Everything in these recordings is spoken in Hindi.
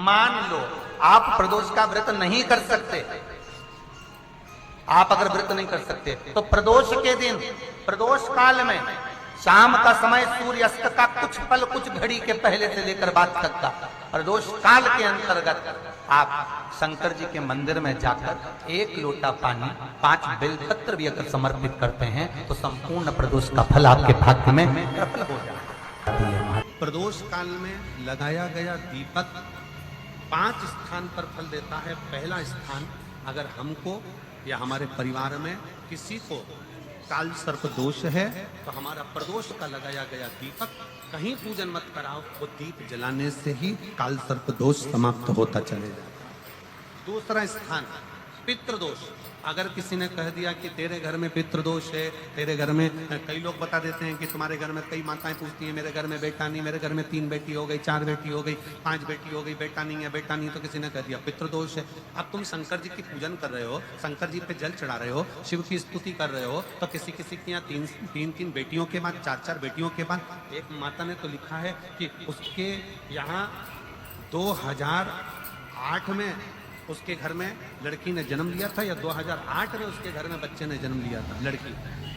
मान लो आप प्रदोष का व्रत नहीं कर सकते, आप अगर व्रत नहीं कर सकते तो प्रदोष के दिन, प्रदोष काल में शाम का समय सूर्य अस्त का कुछ पल, कुछ घड़ी के पहले से लेकर बाद तक का प्रदोष काल के अंतर्गत आप शंकर जी के मंदिर में जाकर एक लोटा पानी, 5 बेलपत्र भी अगर समर्पित करते हैं तो संपूर्ण प्रदोष का फल आपके भाग्य में सफल हो जाए। प्रदोष काल में लगाया गया दीपक 5 स्थान पर फल देता है। पहला स्थान, अगर हमको या हमारे परिवार में किसी को काल सर्प दोष है तो हमारा प्रदोष का लगाया गया दीपक कहीं पूजन मत कराओ, वो दीप जलाने से ही काल सर्प दोष समाप्त होता चले जाता। दूसरा स्थान, पितृदोष। अगर किसी ने कह दिया कि तेरे घर में पितृदोष है, तेरे घर में, कई लोग बता देते हैं कि तुम्हारे घर में, कई माताएं पूछती हैं मेरे घर में बेटा नहीं, मेरे घर में 3 बेटी हो गई, 4 बेटी हो गई, 5 बेटी हो गई, बेटा नहीं है, बेटा नहीं, तो किसी ने कह दिया पितृदोष है। अब तुम शंकर जी की पूजन कर रहे हो, शंकर जी पे जल चढ़ा रहे हो, शिव की स्तुति कर रहे हो, तो किसी किसी के यहाँ 3 बेटियों के बाद, 4 बेटियों के बाद, एक माता ने तो लिखा है कि उसके यहाँ 2008 में उसके घर में लड़की ने जन्म लिया था, या 2008 में उसके घर में बच्चे ने जन्म लिया था, लड़की।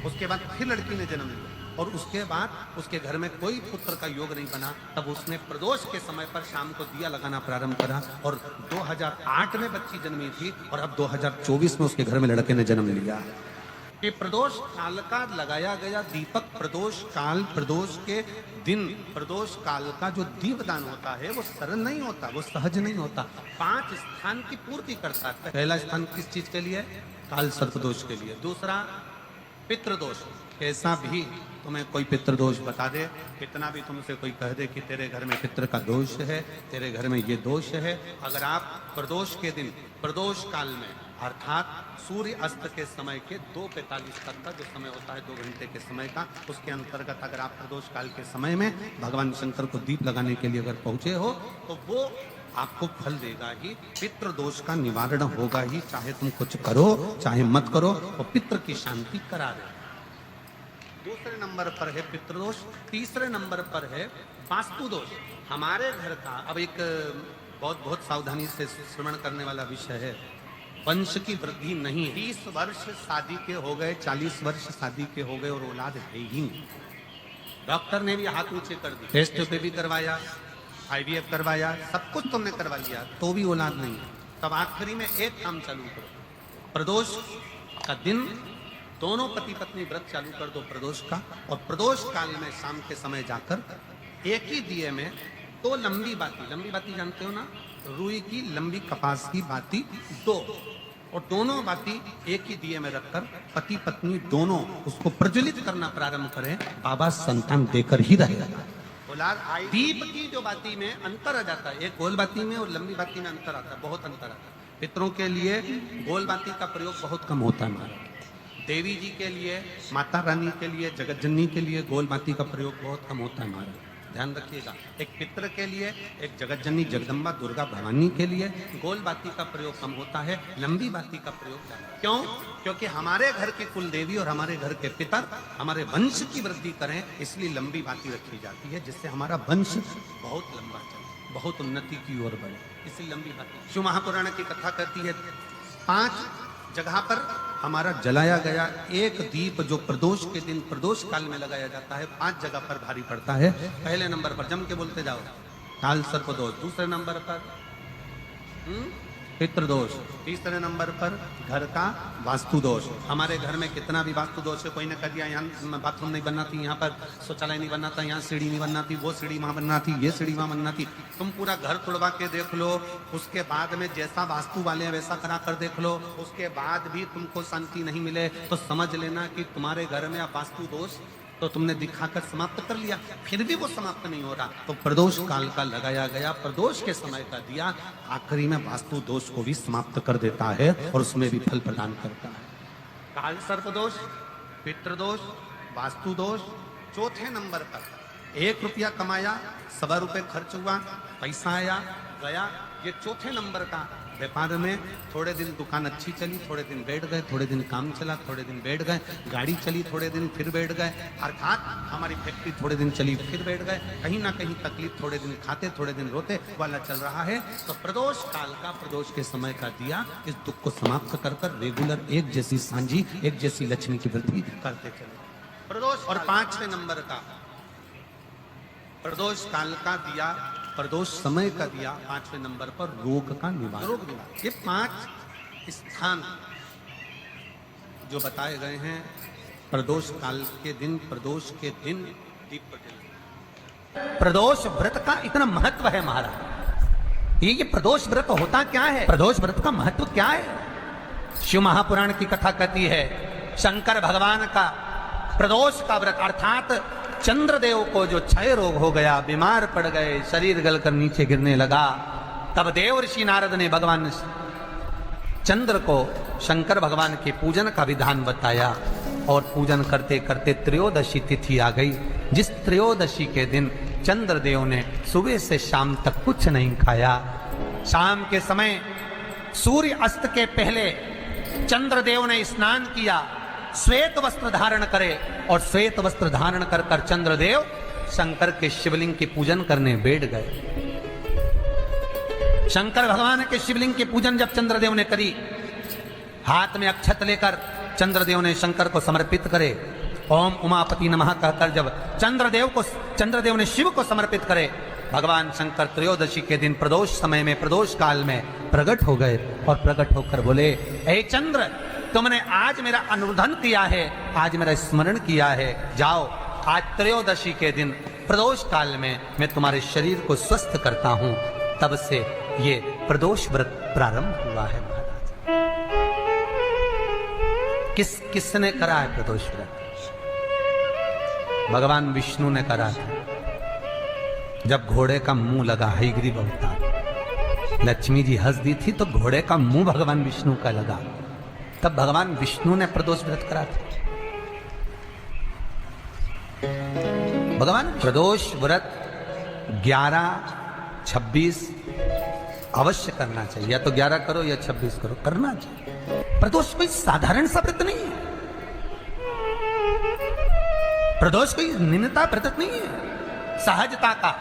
उसके बाद फिर लड़की ने जन्म लिया और उसके बाद उसके घर में कोई पुत्र का योग नहीं बना। तब उसने प्रदोष के समय पर शाम को दिया लगाना प्रारंभ करा और 2008 में बच्ची जन्मी थी और अब 2024 में उसके घर में लड़के ने जन्म लिया। कि प्रदोष काल का लगाया गया दीपक, प्रदोष काल, प्रदोष के दिन, प्रदोष काल का जो दीपदान होता है वो सरल नहीं होता, वो सहज नहीं होता, 5 स्थान की पूर्ति करता है। पहला स्थान किस चीज के लिए? काल सर्पदोष के लिए। दूसरा पितृदोष। कैसा भी तुम्हें कोई पितृदोष बता दे, कितना भी तुमसे कोई कह दे कि तेरे घर में पितृ का दोष है, तेरे घर में ये दोष है, अगर आप प्रदोष के दिन, प्रदोष काल में अर्थात सूर्य अस्त के समय के 2:45 तक का जो समय होता है, 2 घंटे के समय का, उसके अंतर्गत अगर आप प्रदोष काल के समय में भगवान शंकर को दीप लगाने के लिए अगर पहुंचे हो तो वो आपको फल देगा ही, पितृदोष का निवारण होगा ही। चाहे तुम कुछ करो चाहे मत करो, वो पितृ की शांति करा दे। दूसरे नंबर पर है पितृदोष। तीसरे नंबर पर है वास्तु दोष। हमारे घर का, अब एक बहुत सावधानी से श्रवण करने वाला विषय है, वंश की वृद्धि नहीं। 30 वर्ष शादी के हो गए, 40 वर्ष शादी के हो गए और औलाद है ही नहीं। डॉक्टर ने भी हाथ नीचे कर दी, टेस्ट पे भी करवाया, IVF करवाया, सब कुछ तुमने करवा लिया, तो भी औलाद नहीं। तब आखिरी में एक काम चालू करो, प्रदोष का दिन दोनों पति पत्नी व्रत चालू कर दो प्रदोष का, और प्रदोष काल में शाम के समय जाकर एक ही दिए में 2 लंबी बाती जानते हो ना, रुई की लंबी कपास की बाती 2, और दोनों बाती एक ही दिए में रखकर पति पत्नी दोनों उसको प्रज्वलित करना प्रारंभ करें, बाबा संतान देकर ही रहेगा। दीप की जो बाती में अंतर आ जाता है, एक गोल बाती में और लंबी बाती में अंतर आता है, बहुत अंतर आता है। पितरों के लिए गोल बाती का प्रयोग बहुत कम होता है हमारा, देवी जी के लिए, माता रानी के लिए, जगत जननी के लिए गोल बाती का प्रयोग बहुत कम होता है हमारा, ध्यान रखिएगा। एक पितृ के लिए, एक जगत जननी जगदम्बा दुर्गा भवानी के लिए गोल बाती का प्रयोग कम होता है, लंबी बाती का प्रयोग ज्यादा। क्यों? क्योंकि हमारे घर के कुल देवी और हमारे घर के पितर हमारे वंश की वृद्धि करें, इसलिए लंबी बाती रखी जाती है, जिससे हमारा वंश बहुत लंबा चले, बहुत उन्नति की ओर बढ़े, इसलिए लंबी बाती। शिव महापुराण की कथा कहती है 5 जगह पर हमारा जलाया गया एक दीप जो प्रदोष के दिन, प्रदोष काल में लगाया जाता है, 5 जगह पर भारी पड़ता है। पहले नंबर पर जम के बोलते जाओ, काल सर्पदोष। दूसरे नंबर पर पितृदोष। तीसरे नंबर पर घर का वास्तु दोष। हमारे घर में कितना भी वास्तु दोष है, कोई ने कह दिया यहाँ बाथरूम नहीं बनना थी, यहाँ पर शौचालय नहीं बनना था, यहाँ सीढ़ी नहीं बनना थी, वो सीढ़ी वहां बनना थी, ये सीढ़ी वहां बनना थी। तुम पूरा घर तुड़वा के देख लो, उसके बाद में जैसा वास्तु वाले हैं वैसा करा कर देख लो, उसके बाद भी तुमको शांति नहीं मिले तो समझ लेना कि तुम्हारे घर में वास्तु दोष तो तुमने दिखाकर समाप्त कर लिया, फिर भी वो समाप्त नहीं हो रहा, तो प्रदोष काल का लगाया गया प्रदोष के समय का दिया आखिरी में वास्तु दोष को भी समाप्त कर देता है और उसमें भी फल प्रदान करता है। काल सर्पदोष, पितृदोष, वास्तु दोष। चौथे नंबर पर 1 रुपया कमाया, 1.25 रुपये खर्च हुआ, पैसा आया, गया। ये चौथे नंबर का व्यापार में थोड़े दिन दुकान अच्छी चली, थोड़े दिन बैठ गए, थोड़े दिन काम चला, थोड़े दिन बैठ गए, गाड़ी चली, थोड़े दिन फिर बैठ गए, अर्थात हमारी फैक्ट्री थोड़े दिन चली फिर बैठ गए, कहीं ना कहीं तकलीफ, थोड़े दिन खाते थोड़े दिन रोते वाला चल रहा है। तो प्रदोष काल का, प्रदोष के समय का दिया इस दुख को समाप्त कर कर रेगुलर एक जैसी सांझी, एक जैसी लक्ष्मी की वृद्धि करते चले प्रदोष। और 5वें नंबर का प्रदोष काल का दिया, प्रदोष समय का दिया 5वें नंबर पर रोग का निवारण, रोग निवारण। ये 5 स्थान जो बताए गए हैं प्रदोष काल के दिन, प्रदोष के दिन दीप प्रज्वलन। प्रदोष व्रत का इतना महत्व है महाराज। ये प्रदोष व्रत होता क्या है, प्रदोष व्रत का महत्व क्या है? शिव महापुराण की कथा कहती है शंकर भगवान का प्रदोष का व्रत, अर्थात चंद्रदेव को जो क्षय रोग हो गया, बीमार पड़ गए, शरीर गलकर नीचे गिरने लगा, तब देव ऋषि नारद ने भगवान चंद्र को शंकर भगवान के पूजन का विधान बताया। और पूजन करते करते त्रयोदशी तिथि आ गई, जिस त्रयोदशी के दिन चंद्रदेव ने सुबह से शाम तक कुछ नहीं खाया। शाम के समय सूर्य अस्त के पहले चंद्रदेव ने स्नान किया, श्वेत वस्त्र धारण करे, और श्वेत वस्त्र धारण कर कर चंद्रदेव शंकर के शिवलिंग के पूजन करने बैठ गए। शंकर भगवान के शिवलिंग के पूजन जब चंद्रदेव ने करी, हाथ में अक्षत लेकर चंद्रदेव ने शंकर को समर्पित करे, ओम उमापति नमः कहकर जब चंद्रदेव ने शिव को समर्पित करे, भगवान शंकर त्रयोदशी के दिन प्रदोष समय में, प्रदोष काल में प्रकट हो गए और प्रकट होकर बोले, हे चंद्र, तुमने आज मेरा अनुरोधन किया है, आज मेरा स्मरण किया है, जाओ आज त्रयोदशी के दिन प्रदोष काल में मैं तुम्हारे शरीर को स्वस्थ करता हूं। तब से ये प्रदोष व्रत प्रारंभ हुआ है महाराज। किसने करा है प्रदोष व्रत? भगवान विष्णु ने करा था। जब घोड़े का मुंह लगा, हयग्रीव अवतार, लक्ष्मी जी हंस दी थी तो घोड़े का मुंह भगवान विष्णु का लगा, तब भगवान विष्णु ने प्रदोष व्रत करा था। भगवान प्रदोष व्रत 11, 26 अवश्य करना चाहिए, या तो 11 करो या 26 करो, करना चाहिए। प्रदोष कोई साधारण सा व्रत नहीं है, प्रदोष कोई निम्नता व्रत नहीं है, सहजता का।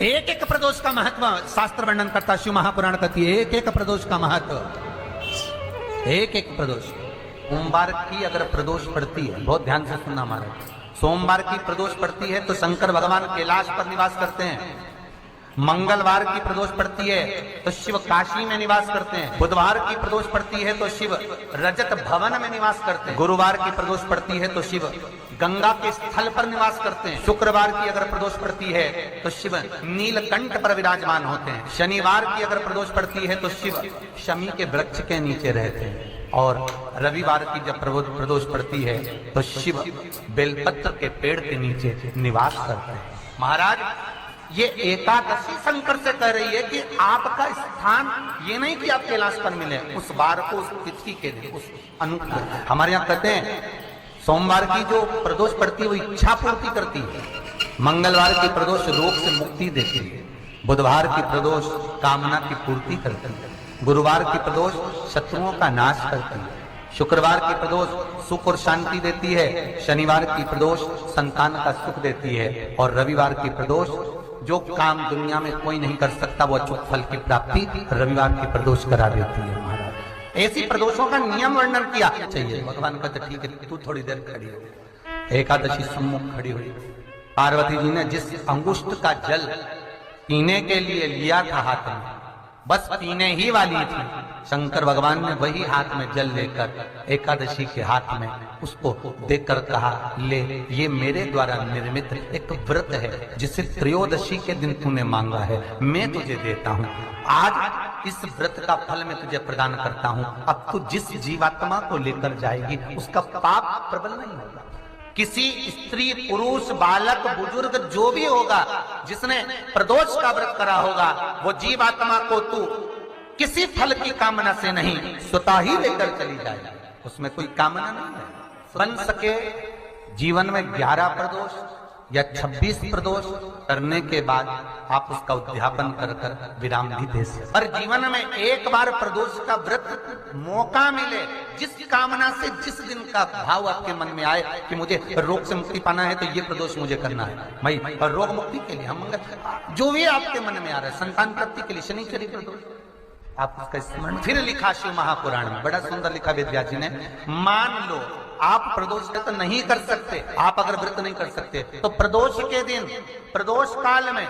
एक एक प्रदोष का महत्व शास्त्र वर्णन करता, शिव महापुराण कहती है एक एक प्रदोष का महत्व, एक एक प्रदोष। सोमवार की अगर प्रदोष पड़ती है, बहुत ध्यान से सुनना महाराज, सोमवार की प्रदोष पड़ती है तो शंकर भगवान कैलाश पर निवास करते हैं। मंगलवार की प्रदोष पड़ती है तो शिव काशी में निवास करते हैं। बुधवार की प्रदोष पड़ती है तो शिव रजत भवन में निवास करते हैं। गुरुवार की प्रदोष पड़ती है तो शिव गंगा के स्थल पर निवास करते हैं। शुक्रवार की अगर प्रदोष पड़ती है तो शिव नीलकंठ पर विराजमान होते हैं। शनिवार की अगर प्रदोष पड़ती है तो शिव शमी के वृक्ष के नीचे रहते हैं। और रविवार की जब प्रदोष पड़ती है तो शिव बेलपत्र के पेड़ के नीचे निवास करते हैं। महाराज, ये एकादशी शंकर से कह रही है कि आपका स्थान ये नहीं कि आप कैलाश पर मिले, उस बार को, उस तिथि के दिन, उस अनुकूल। हमारे यहाँ कहते हैं सोमवार की जो प्रदोष पड़ती है वो इच्छा पूर्ति करती है, मंगलवार की प्रदोष रोग से मुक्ति देती है, बुधवार की प्रदोष कामना की पूर्ति करती है, गुरुवार की प्रदोष शत्रुओं का नाश करती है, शुक्रवार की प्रदोष सुख और शांति देती है, शनिवार की प्रदोष संतान का सुख देती है, और रविवार की प्रदोष जो काम दुनिया में कोई नहीं कर सकता वो अचूक फल की प्राप्ति रविवार की प्रदोष करा देती है। महाराज, ऐसी प्रदोषों का नियम वर्णन किया चाहिए। भगवान कहते ठीक है, तू थोड़ी देर खड़ी हो। एकादशी सम्मुख खड़ी हुई, पार्वती जी ने जिस अंगुष्ठ का जल पीने के लिए लिया था हाथ में, बस पीने ही वाली थी, शंकर भगवान ने वही हाथ में जल लेकर एकादशी के हाथ में उसको देकर कहा, ले, ये मेरे द्वारा निर्मित एक व्रत है जिसे त्रयोदशी के दिन तूने मांगा है, मैं तुझे देता हूँ। आज इस व्रत का फल मैं तुझे प्रदान करता हूँ। अब तू जिस जीवात्मा को लेकर जाएगी उसका पाप प्रबल नहीं होगा। किसी स्त्री, पुरुष, बालक, बुजुर्ग जो भी होगा जिसने प्रदोष का व्रत करा होगा, वो जीवात्मा को तू किसी फल की कामना से नहीं, स्वतः ही लेकर चली जाएगी। उसमें कोई कामना नहीं है। बन सके जीवन में 11 प्रदोष या 26 प्रदोष करने के बाद आप उसका उद्यापन कर कर विराम भी दे सकते। पर जीवन में एक बार प्रदोष का व्रत मौका मिले, जिस कामना से जिस दिन का भाव आपके मन में आए कि मुझे रोग से मुक्ति पाना है तो ये प्रदोष मुझे करना है, मैं और रोग मुक्ति के लिए हम मंगल जो भी आपके मन में आ रहा है, संतान प्राप्ति के लिए शनिचरी प्रदोष आप उसका स्मरण। फिर लिखा शिव महापुराण में, बड़ा सुंदर लिखा वेदव्यास जी ने, मान लो आप प्रदोष व्रत नहीं कर सकते, आप अगर व्रत नहीं कर सकते तो प्रदोष के दिन, प्रदोष काल में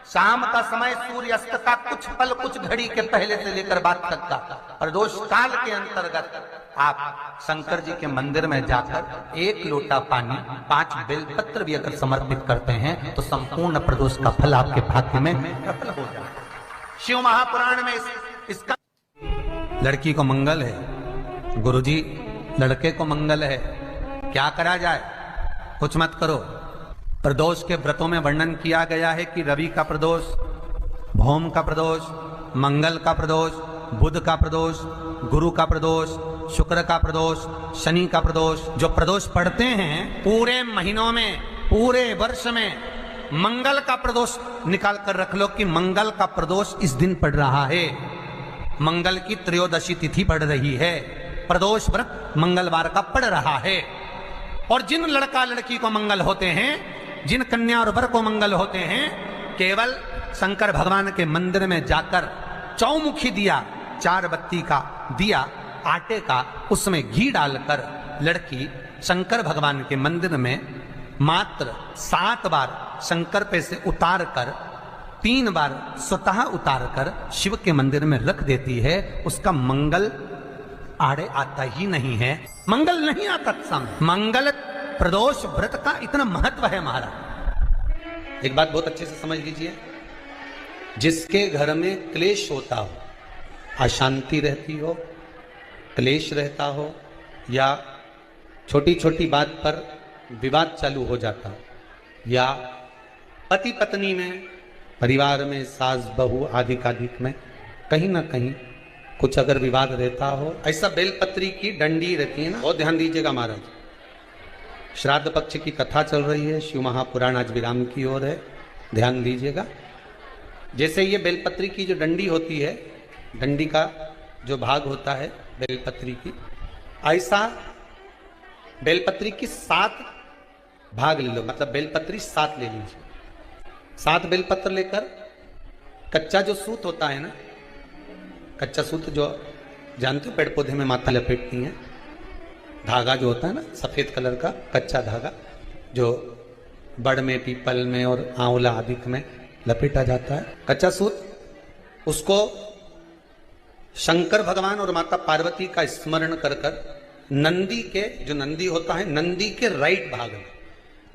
शाम का समय सूर्य अस्त का कुछ पल कुछ घड़ी के पहले से लेकर बाद तक का प्रदोष काल के अंतर्गत आप शंकर जी के मंदिर में जाकर 1 लोटा पानी 5 बेलपत्र भी अगर समर्पित करते हैं तो संपूर्ण प्रदोष का फल आपके भाग्य में सफल हो जाए। शिव महापुराण में इसका लड़की को मंगल है, गुरुजी लड़के को मंगल है, क्या करा जाए? कुछ मत करो। प्रदोष के व्रतों में वर्णन किया गया है कि रवि का प्रदोष, भौम का प्रदोष, मंगल का प्रदोष, बुध का प्रदोष, गुरु का प्रदोष, शुक्र का प्रदोष, शनि का प्रदोष। जो प्रदोष पढ़ते हैं पूरे महीनों में, पूरे वर्ष में मंगल का प्रदोष निकाल कर रख लो कि मंगल का प्रदोष इस दिन पड़ रहा है, मंगल की त्रयोदशी तिथि पड़ रही है, प्रदोष व्रत मंगलवार का पड़ रहा है। और जिन लड़का लड़की को मंगल होते हैं, जिन कन्या और वर को मंगल होते हैं, केवल शंकर भगवान के मंदिर में जाकर चौमुखी दिया, 4 बत्ती का दिया आटे का, उसमें घी डालकर लड़की शंकर भगवान के मंदिर में मात्र 7 बार शंकर पे से उतार कर 3 बार स्वतः उतार कर शिव के मंदिर में रख देती है, उसका मंगल आड़े आता ही नहीं है, मंगल नहीं आता सामने। मंगल प्रदोष व्रत का इतना महत्व है महाराज। एक बात बहुत अच्छे से समझ लीजिए, जिसके घर में क्लेश होता हो, अशांति रहती हो, क्लेश रहता हो, या छोटी छोटी बात पर विवाद चालू हो जाता हो, या पति पत्नी में, परिवार में, सास बहू आदि में कहीं ना कहीं कुछ अगर विवाद रहता हो, ऐसा बेलपत्री की डंडी रहती है ना, बहुत ध्यान दीजिएगा महाराज। श्राद्ध पक्ष की कथा चल रही है, शिव महापुराण आज विराम की ओर है, ध्यान दीजिएगा। जैसे ये बेलपत्री की जो डंडी होती है, डंडी का जो भाग होता है बेलपत्री की, ऐसा बेलपत्री की 7 भाग ले लो, मतलब बेलपत्री 7 ले लीजिए। 7 बेलपत्र लेकर कच्चा जो सूत होता है ना, कच्चा सूत जो जानते हो पेड़ पौधे में माता लपेटती हैं, धागा जो होता है ना सफेद कलर का कच्चा धागा, जो बड़ में, पीपल में और आंवला आदि में लपेटा जाता है, कच्चा सूत, उसको शंकर भगवान और माता पार्वती का स्मरण कर कर नंदी के, जो नंदी होता है, नंदी के राइट भाग में,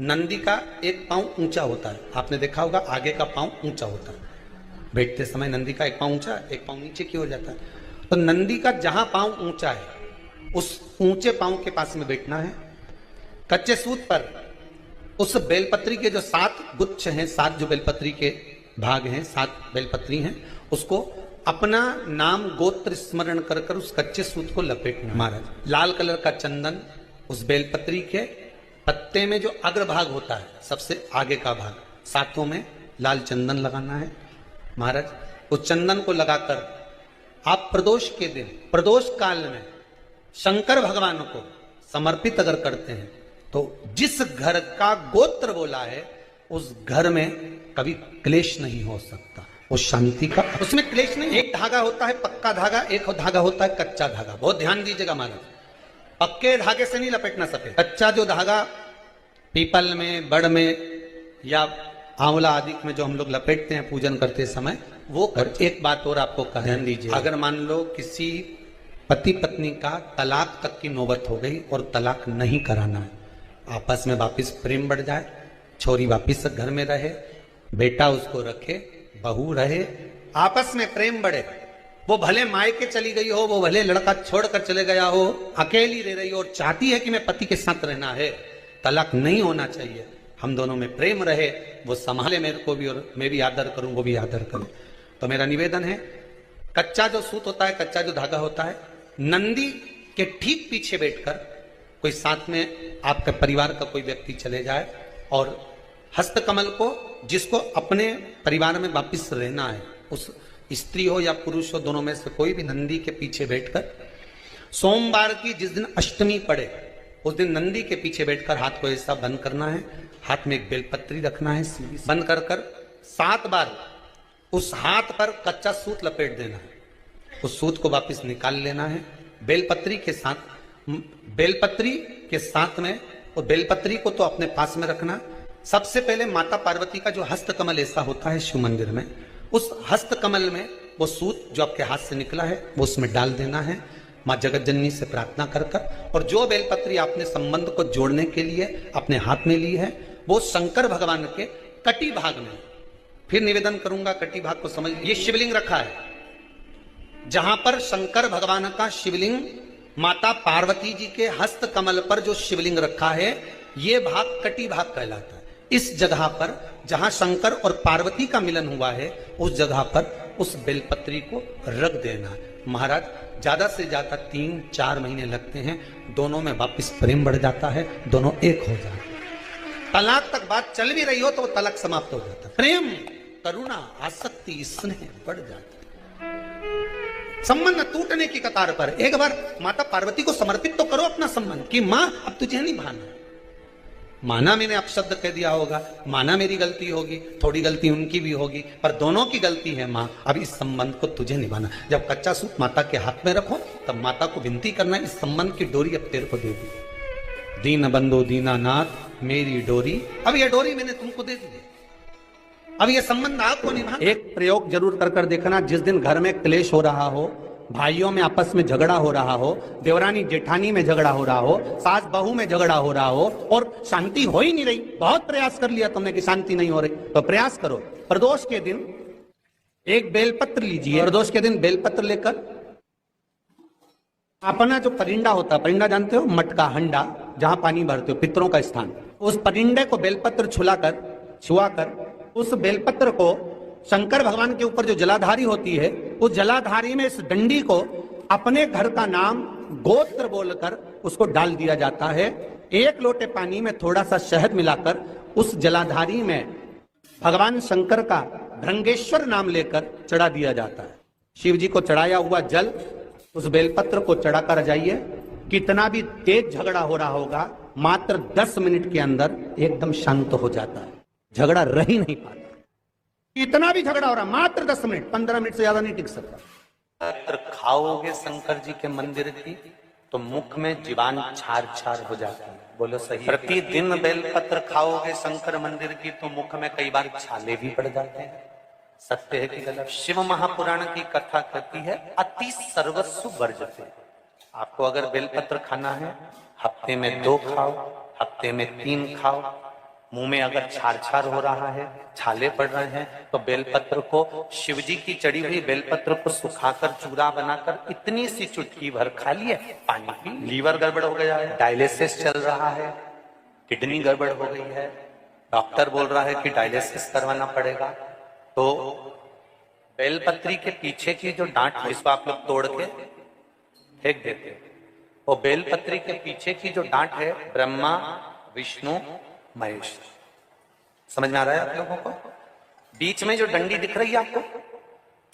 नंदी का एक पांव ऊंचा होता है, आपने देखा होगा आगे का पांव ऊंचा होता है, बैठते समय नंदी का एक पांव ऊंचा, एक पांव नीचे की हो जाता है। तो नंदी का जहां पांव ऊंचा है उस ऊंचे पांव के पास में बैठना है। कच्चे सूत पर उस बेलपत्री के जो 7 गुच्छ हैं, 7 जो बेलपत्री के भाग हैं, 7 बेलपत्री हैं, उसको अपना नाम गोत्र स्मरण कर कर उस कच्चे सूत को लपेटना। महाराज लाल कलर का चंदन उस बेलपत्री के पत्ते में जो अग्रभाग होता है, सबसे आगे का भाग, 7 में लाल चंदन लगाना है। महाराज उस चंदन को लगाकर आप प्रदोष के दिन, प्रदोष काल में शंकर भगवान को समर्पित अगर करते हैं तो जिस घर का गोत्र बोला है उस घर में कभी क्लेश नहीं हो सकता, उस शांति का उसमें क्लेश नहीं। एक धागा होता है पक्का धागा, एक धागा होता है कच्चा धागा, बहुत ध्यान दीजिएगा महाराज। पक्के धागे से नहीं लपेटना सफेद, कच्चा जो धागा पीपल में, बड़ में या आंवला आदि में जो हम लोग लपेटते हैं पूजन करते समय, वो कर। एक बात और आपको ध्यान दीजिए, अगर मान लो किसी पति पत्नी का तलाक तक की नौबत हो गई और तलाक नहीं कराना है, आपस में वापिस प्रेम बढ़ जाए, छोरी वापिस घर में रहे, बेटा उसको रखे, बहू रहे, आपस में प्रेम बढ़े, वो भले मायके चली गई हो, वो भले लड़का छोड़कर चले गया हो, अकेली रह रही हो और चाहती है कि मैं पति के साथ रहना है, तलाक नहीं होना चाहिए, हम दोनों में प्रेम रहे, वो संभाले मेरे को भी और मैं भी आदर करूं, वो भी आदर करे। तो मेरा निवेदन है, कच्चा जो सूत होता है, कच्चा जो धागा होता है, नंदी के ठीक पीछे बैठकर कोई साथ में आपके परिवार का कोई व्यक्ति चले जाए और हस्तकमल को जिसको अपने परिवार में वापिस रहना है, उस स्त्री हो या पुरुष हो, दोनों में से कोई भी नंदी के पीछे बैठकर सोमवार की जिस दिन अष्टमी पड़े उस दिन नंदी के पीछे बैठकर हाथ को ऐसा बंद करना है, हाथ में एक बेलपत्री रखना है, बंद कर 7 बार उस हाथ पर कच्चा सूत लपेट देना है, उस सूत को वापस निकाल लेना है। बेलपत्री के साथ में, और बेलपत्री को तो अपने पास में रखना। सबसे पहले माता पार्वती का जो हस्तकमल ऐसा होता है शिव मंदिर में, उस हस्तकमल में वो सूत जो आपके हाथ से निकला है वो उसमें डाल देना है, माँ जगत जननी से प्रार्थना कर कर। और जो बेलपत्री आपने संबंध को जोड़ने के लिए अपने हाथ में ली है वो शंकर भगवान के कटी भाग में, फिर निवेदन करूंगा कटी भाग को समझ, ये शिवलिंग रखा है जहां पर शंकर भगवान का शिवलिंग, माता पार्वती जी के हस्त कमल पर जो शिवलिंग रखा है ये भाग कटी भाग कहलाता है। इस जगह पर जहां शंकर और पार्वती का मिलन हुआ है उस जगह पर उस बेलपत्री को रख देना है। महाराज ज्यादा से ज्यादा 3-4 महीने लगते हैं, दोनों में वापस प्रेम बढ़ जाता है, दोनों एक हो जाते हैं। तलाक तक बात चल भी रही हो तो वो तलाक समाप्त हो जाता है, प्रेम करुणा आसक्ति स्नेह बढ़ जाता है। संबंध टूटने की कतार पर एक बार माता पार्वती को समर्पित तो करो अपना संबंध कि मां अब तुझे नहीं भाना। माना मैंने अपशब्द कह दिया होगा, माना मेरी गलती होगी, थोड़ी गलती उनकी भी होगी, पर दोनों की गलती है मां, अब इस संबंध को तुझे निभाना। जब कच्चा सूत माता के हाथ में रखो तब माता को विनती करना इस संबंध की डोरी अब तेरे को दे दी, दीन बंधु दीनानाथ मेरी डोरी, अब ये डोरी मैंने तुमको दे दी, अब ये संबंध आपको निभाना। एक प्रयोग जरूर कर देखना, जिस दिन घर में क्लेश हो रहा हो, भाइयों में आपस में झगड़ा हो रहा हो, देवरानी जेठानी में झगड़ा हो रहा हो, सास बहू में झगड़ा हो रहा हो और शांति हो ही नहीं रही, बहुत प्रयास कर लिया तुमने कि शांति नहीं हो रही, तो प्रयास करो प्रदोष के दिन एक बेलपत्र लीजिए, प्रदोष के दिन बेलपत्र लेकर अपना जो परिंडा होता है, परिंडा जानते हो, मटका हंडा जहां पानी भरते हो, पितरों का स्थान, उस परिंडे को बेलपत्र छुआकर उस बेलपत्र को शंकर भगवान के ऊपर जो जलाधारी होती है उस जलाधारी में इस डंडी को अपने घर का नाम गोत्र बोलकर उसको डाल दिया जाता है। 1 लोटे पानी में थोड़ा सा शहद मिलाकर उस जलाधारी में भगवान शंकर का भृंगेश्वर नाम लेकर चढ़ा दिया जाता है। शिव जी को चढ़ाया हुआ जल उस बेलपत्र को चढ़ाकर जाइए, कितना भी तेज झगड़ा हो रहा होगा मात्र 10 मिनट के अंदर एकदम शांत हो जाता है, झगड़ा रह ही नहीं पाता। इतना भी झगड़ा हो रहा मात्र 10 मिनट, 15 मिनट से ज्यादा नहीं टिक सकता। पत्र खाओगे शंकर जी के मंदिर की तो मुख में जीवान छार हो जाती है, बोलो सही। प्रतिदिन बेलपत्र खाओगे शंकर मंदिर की तो मुख में कई बार छाले भी पड़ जाते हैं, सत्य है कि गलत? शिव महापुराण की कथा कहती है अति सर्वस्व वर्जते। आपको अगर बेलपत्र खाना है हफ्ते में 2 खाओ, हफ्ते में 3 खाओ। मुंह में अगर छार हो रहा है, छाले पड़ रहे हैं, तो बेलपत्र को, शिव जी की चढ़ी हुई बेलपत्र को सुखाकर चूरा बनाकर इतनी सी चुटकी भर खा लिए, पानी पी। लीवर गड़बड़ हो गया है, डायलिसिस चल रहा है, किडनी गड़बड़ हो गई है, डॉक्टर बोल रहा है कि डायलिसिस करवाना पड़ेगा, तो बेलपत्री के पीछे की जो डांट है इसको आप लोग तोड़ के फेंक देते हैं। वो बेलपत्री के पीछे की जो डांट है ब्रह्मा विष्णु महेश, समझ में आ रहा है आप लोगों को? बीच में जो डंडी दिख रही है आपको,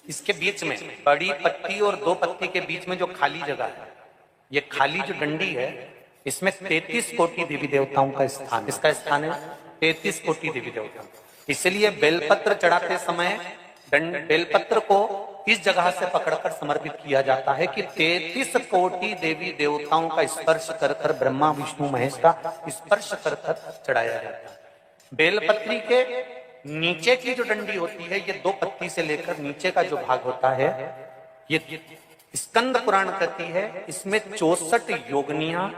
इसके बीच में बड़ी पत्ती और 2 पत्ती के बीच में जो खाली जगह है, ये खाली जो डंडी है इसमें 33 कोटि देवी देवताओं का स्थान, इसका स्थान है 33 कोटि देवी देवता। इसलिए बेलपत्र चढ़ाते समय बेलपत्र को इस जगह से पकड़कर समर्पित किया जाता है कि 33 कोटि देवी देवताओं का स्पर्श कर ब्रह्मा विष्णु महेश का स्पर्श कर चढ़ाया जाता है। बेलपत्री के नीचे की जो डंडी होती है, ये 2 पत्ती से लेकर नीचे का जो भाग होता है, ये स्कंद पुराण कहती है इसमें 64 योगनियां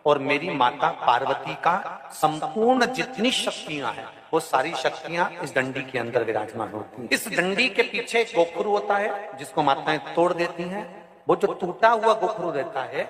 और मेरी माता पार्वती का संपूर्ण जितनी शक्तियां हैं वो सारी शक्तियां इस डंडी के अंदर विराजमान होती हैं। इस डंडी के पीछे एक गोखरू होता है जिसको माताएं तोड़ देती हैं, वो जो टूटा हुआ गोखरू रहता है